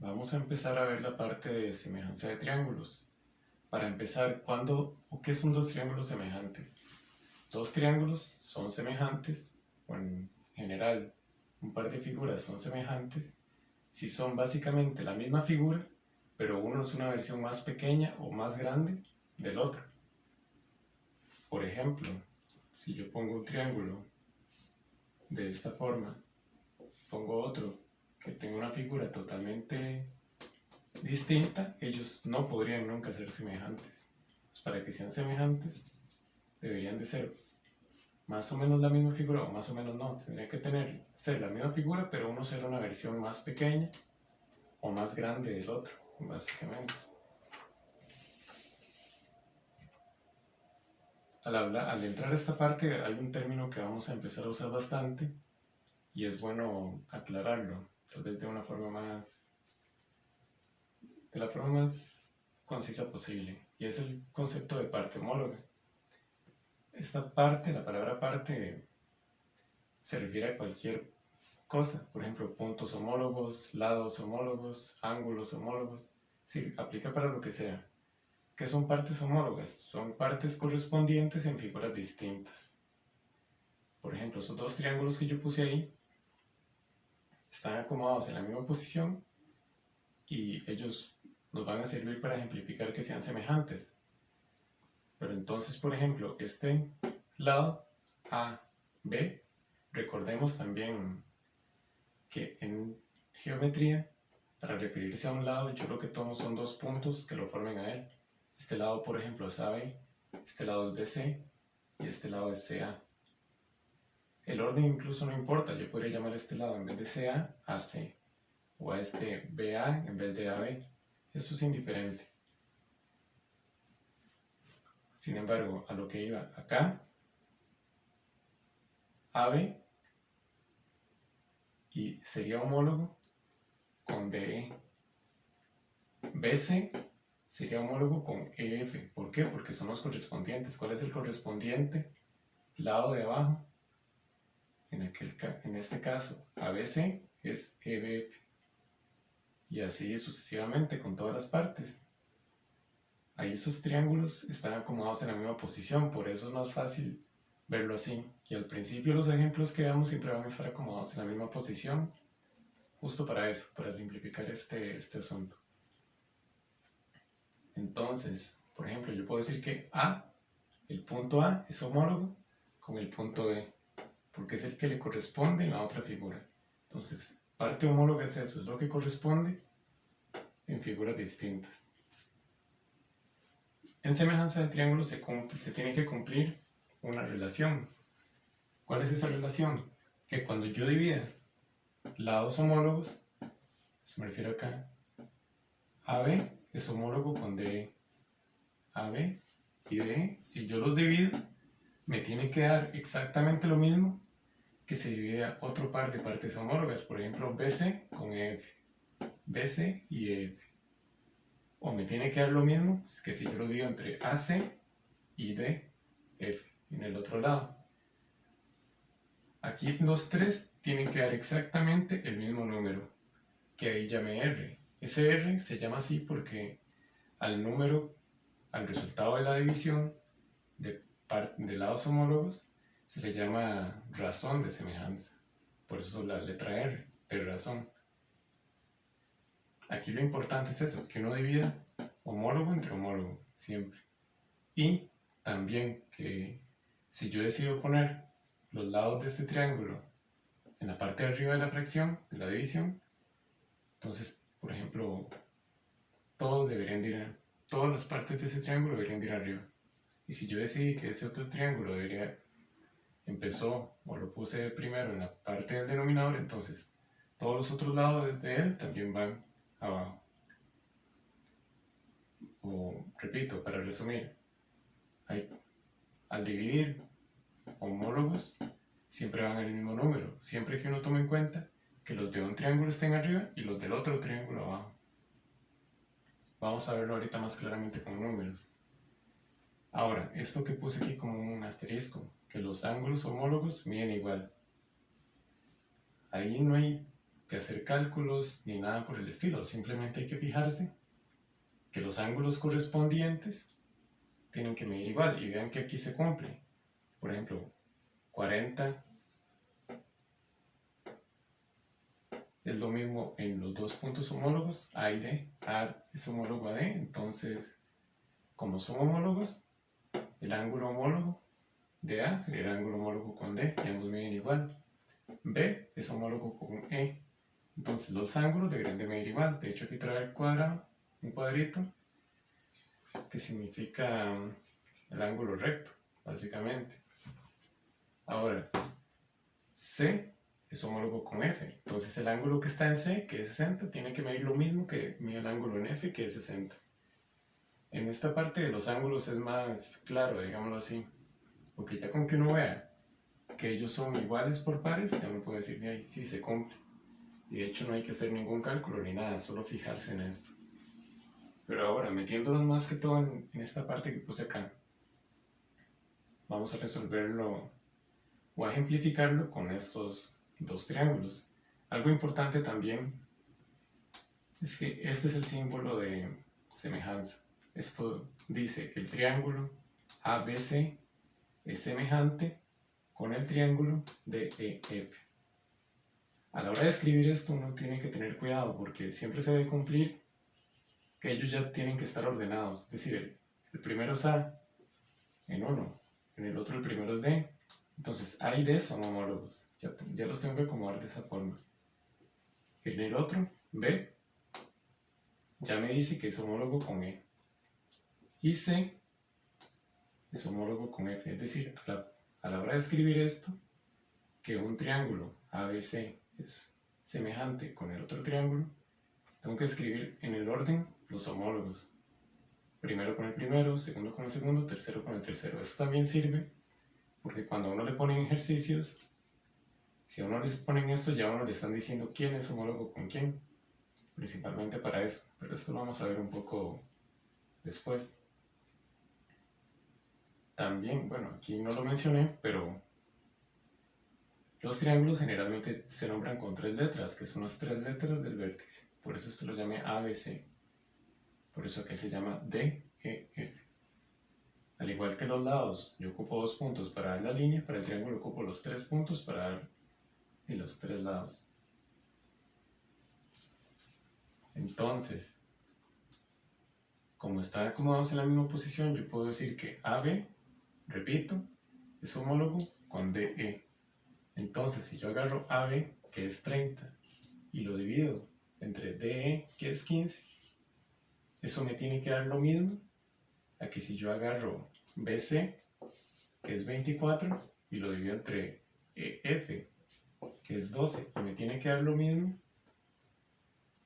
Vamos a empezar a ver la parte de semejanza de triángulos. Para empezar, ¿cuándo o qué son dos triángulos semejantes? Dos triángulos son semejantes, o en general, un par de figuras son semejantes si son básicamente la misma figura, pero uno es una versión más pequeña o más grande del otro. Por ejemplo, si yo pongo un triángulo de esta forma, pongo otro que tenga una figura totalmente distinta, ellos no podrían nunca ser semejantes. Pues para que sean semejantes, deberían de ser más o menos la misma figura, o más o menos no, tendría que ser la misma figura, pero uno ser una versión más pequeña o más grande del otro, básicamente. Al entrar a esta parte hay un término que vamos a empezar a usar bastante y es bueno aclararlo, tal vez de la forma más concisa posible, y es el concepto de parte homóloga. Esta parte, la palabra parte, se refiere a cualquier cosa, por ejemplo, puntos homólogos, lados homólogos, ángulos homólogos, sí, aplica para lo que sea. ¿Qué son partes homólogas? Son partes correspondientes en figuras distintas. Por ejemplo, esos dos triángulos que yo puse ahí están acomodados en la misma posición y ellos nos van a servir para ejemplificar que sean semejantes. Pero entonces, por ejemplo, este lado A, B, recordemos también que en geometría, para referirse a un lado, yo lo que tomo son dos puntos que lo formen a él. Este lado, por ejemplo, es AB, este lado es BC y este lado es CA. El orden incluso no importa, yo podría llamar a este lado en vez de CA, AC, o a este BA en vez de AB. Eso es indiferente. Sin embargo, a lo que iba acá, AB y sería homólogo con DE. BC sería homólogo con EF. ¿Por qué? Porque son los correspondientes. ¿Cuál es el correspondiente? Lado de abajo. En este caso, ABC es EBF. Y así sucesivamente con todas las partes. Ahí esos triángulos están acomodados en la misma posición, por eso es más fácil verlo así. Y al principio los ejemplos que veamos siempre van a estar acomodados en la misma posición, justo para eso, para simplificar este asunto. Entonces, por ejemplo, yo puedo decir que el punto A es homólogo con el punto B, porque es el que le corresponde en la otra figura. Entonces, parte homóloga es eso, es lo que corresponde en figuras distintas. En semejanza de triángulos se tiene que cumplir una relación. ¿Cuál es esa relación? Que cuando yo divida lados homólogos, me refiero acá, AB es homólogo con DE. AB y DE, si yo los divido, me tiene que dar exactamente lo mismo que se divida otro par de partes homólogas, por ejemplo BC con EF, BC y EF. O me tiene que dar lo mismo que si yo lo divido entre AC y DF en el otro lado. Aquí los tres tienen que dar exactamente el mismo número, que ahí llame R. Ese R se llama así porque al resultado de la división de lados homólogos, se le llama razón de semejanza. Por eso la letra R, de razón. Aquí lo importante es eso, que uno divida homólogo entre homólogo, siempre. Y también que si yo decido poner los lados de este triángulo en la parte de arriba de la fracción, de la división, entonces, por ejemplo, todas las partes de ese triángulo deberían ir arriba. Y si yo decidí que ese otro triángulo empezó o lo puse primero en la parte del denominador, entonces todos los otros lados de él también van abajo. O repito, para resumir, al dividir homólogos siempre van al mismo número, siempre que uno tome en cuenta que los de un triángulo estén arriba y los del otro triángulo abajo. Vamos a verlo ahorita más claramente con números. Ahora, esto que puse aquí como un asterisco, que los ángulos homólogos miden igual. Ahí no hay que hacer cálculos ni nada por el estilo, simplemente hay que fijarse que los ángulos correspondientes tienen que medir igual y vean que aquí se cumple. Por ejemplo, 40 es lo mismo en los dos puntos homólogos, A y D. A es homólogo a D, entonces como son homólogos, el ángulo homólogo de A sería el ángulo homólogo con D y ambos miden igual. B es homólogo con E, entonces los ángulos deberían de medir igual. De hecho aquí trae el cuadrado, un cuadrito, que significa el ángulo recto, básicamente. Ahora, C es homólogo con F, entonces el ángulo que está en C, que es 60, tiene que medir lo mismo que mide el ángulo en F, que es 60. En esta parte de los ángulos es más claro, digámoslo así, porque ya con que uno vea que ellos son iguales por pares, ya uno puede decir, ahí sí se cumple. Y de hecho no hay que hacer ningún cálculo ni nada, solo fijarse en esto. Pero ahora, metiéndonos más que todo en esta parte que puse acá, vamos a resolverlo o a ejemplificarlo con estos dos triángulos. Algo importante también es que este es el símbolo de semejanza. Esto dice que el triángulo ABC es semejante con el triángulo DEF. A la hora de escribir esto uno tiene que tener cuidado porque siempre se debe cumplir que ellos ya tienen que estar ordenados. Es decir, el primero es A en uno, en el otro el primero es D. Entonces A y D son homólogos. Ya los tengo que acomodar de esa forma. En el otro, B, ya me dice que es homólogo con E. Y C es homólogo con F. Es decir, a la hora de escribir esto, que un triángulo ABC es semejante con el otro triángulo, tengo que escribir en el orden los homólogos. Primero con el primero, segundo con el segundo, tercero con el tercero. Esto también sirve porque cuando a uno le ponen ejercicios, si a uno les ponen esto, ya a uno le están diciendo quién es homólogo con quién, principalmente para eso, pero esto lo vamos a ver un poco después. También, bueno, aquí no lo mencioné, pero los triángulos generalmente se nombran con 3 letras, que son las 3 letras del vértice, por eso esto lo llamé ABC, por eso aquí se llama DEF. Al igual que los lados, yo ocupo 2 puntos para dar la línea, para el triángulo ocupo los 3 puntos para dar y los 3 lados. Entonces, como están acomodados en la misma posición, yo puedo decir que AB, repito, es homólogo con DE. Entonces, si yo agarro AB, que es 30, y lo divido entre DE, que es 15, eso me tiene que dar lo mismo a que si yo agarro BC, que es 24, y lo divido entre EF, que es 12, y me tiene que dar lo mismo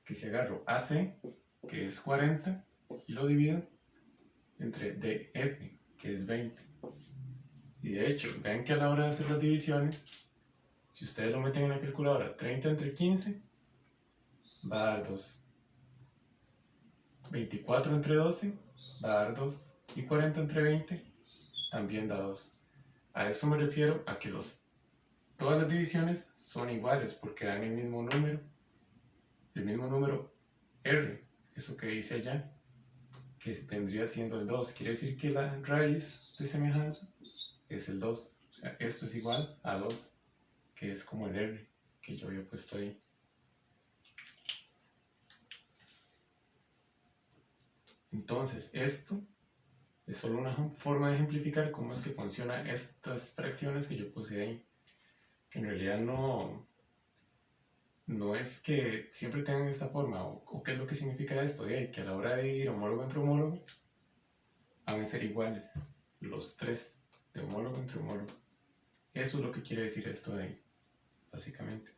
que si agarro AC, que es 40, y lo divido entre DF, que es 20. Y de hecho, vean que a la hora de hacer las divisiones, si ustedes lo meten en la calculadora, 30 entre 15 va a dar 2. 24 entre 12 va a dar 2. Y 40 entre 20 también da 2. A eso me refiero a que todas las divisiones son iguales porque dan el mismo número R, eso que dice allá, que vendría siendo el 2. Quiere decir que la raíz de semejanza es el 2. O sea, esto es igual a 2, que es como el R que yo había puesto ahí. Entonces, esto es solo una forma de ejemplificar cómo es que funcionan estas fracciones que yo puse ahí. Que en realidad no es que siempre tengan esta forma, o qué es lo que significa esto, que a la hora de dividir homólogo entre homólogo van a ser iguales, los 3 de homólogo entre homólogo. Eso es lo que quiere decir esto de ahí, básicamente.